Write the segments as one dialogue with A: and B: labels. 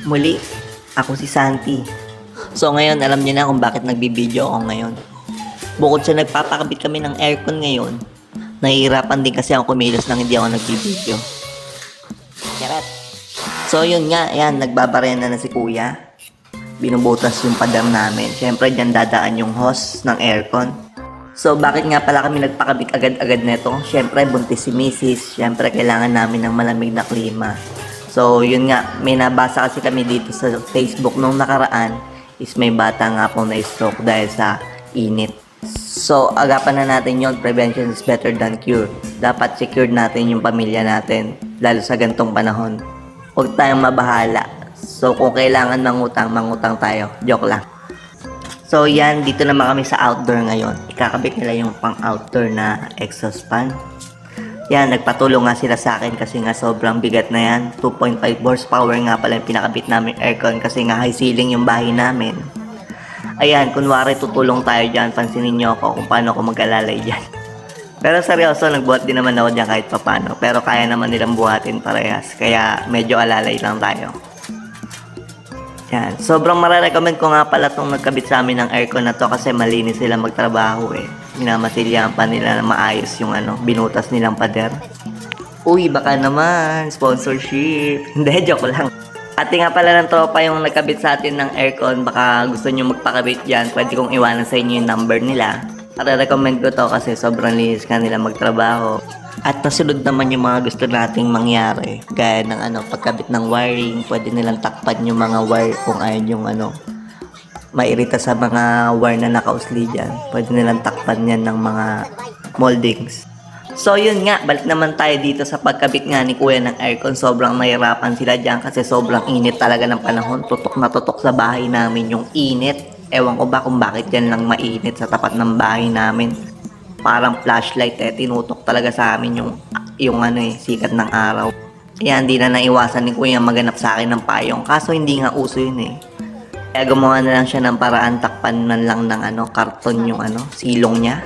A: Muli, ako si Santi. So ngayon, alam niyo na kung bakit nagbibideo ako ngayon. Bukod sa nagpapakabit kami ng aircon ngayon, nahihirapan din kasi ako kumilos nang hindi ako nagbibideo. Charot. So yun nga, ayan, nagbabarena na si kuya. Binubutas yung padam namin. Siyempre, dyan dadaan yung hose ng aircon. So, bakit nga pala kami nagpakabit agad-agad neto? Siyempre, buntis si Mrs. Siyempre, kailangan namin ng malamig na klima. So, yun nga, may nabasa kasi kami dito sa Facebook nung nakaraan is may bata nga po na stroke dahil sa init. So, agapan na natin yon. Prevention is better than cure. Dapat secured natin yung pamilya natin, lalo sa gantong panahon. Huwag tayong mabahala. So, kung kailangan mangutang tayo. Joke lang. So, yan. Dito naman kami sa outdoor ngayon. Ikakabit nila yung pang-outdoor na exhaust fan. Yan, nagpatulong nga sila sa akin kasi nga sobrang bigat na yan. 2.5 horsepower nga pala yung pinakabit namin aircon kasi nga high ceiling yung bahay namin. Ayan, kunwari tutulong tayo dyan. Pansinin nyo ako kung paano ako mag-alalay dyan. Pero seryoso, nagbuhat din naman ako dyan kahit papano. Pero kaya naman nilang buhatin parehas. Kaya medyo alalay lang tayo. Yan. Sobrang marirecommend ko nga pala itong nagkabit sa amin ng aircon na to kasi malinis sila magtrabaho eh. Minamasilyahan pa nila na maayos yung binutas nilang pader. Uy, baka naman, sponsorship. Hindi, joke lang. Ate nga pala ng tropa yung nagkabit sa atin ng aircon. Baka gusto nyo magpakabit dyan, pwede kong iwanan sa inyo yung number nila. Recommend ko to kasi sobrang linis ka nila magtrabaho. At nasunod naman yung mga gusto nating mangyari. Gaya ng pagkabit ng wiring, pwede nilang takpan yung mga wire kung ayaw yung mairita sa mga wire na nakausli dyan. Pwede nilang takpan yan ng mga moldings. So yun nga, balik naman tayo dito sa pagkabit nga ni kuya ng aircon. Sobrang nahirapan sila dyan kasi sobrang init talaga ng panahon. Tutok na tutok sa bahay namin yung init. Ewan ko ba kung bakit yan lang mainit sa tapat ng bahay namin. Parang flashlight tinutok talaga sa amin yung sikat ng araw. Kaya hindi na naiwasan ni kuya maganap sa akin ng payong. Kaso hindi nga uso yun eh. Kaya gumawa na lang siya ng paraan, takpan man lang ng karton yung silong niya.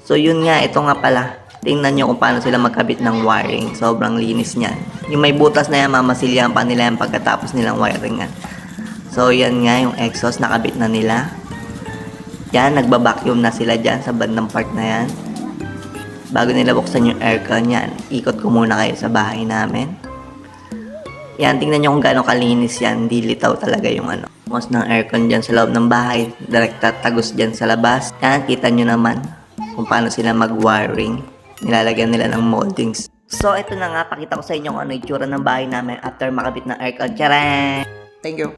A: So yun nga, ito nga pala. Tingnan nyo kung paano sila magkabit ng wiring. Sobrang linis niyan. Yung may butas na yan, mamasilyahan pa nila yan pagkatapos nilang wiringan. So yan nga, yung exhaust nakabit na nila. Yan, nagbabacuum na sila dyan sa bandang part na yan. Bago nila buksan yung aircon yan, ikot ko muna kayo sa bahay namin. Yan, tingnan nyo kung gaano kalinis yan. Hindi litaw talaga yung hose ng aircon dyan sa loob ng bahay. Direkta tagos dyan sa labas. Yan, kita nyo naman kung paano sila mag-wiring. Nilalagyan nila ng moldings. So, ito na nga, pakita ko sa inyo kung ano yung itsura ng bahay namin after makabit ng aircon. Tcharam! Thank you!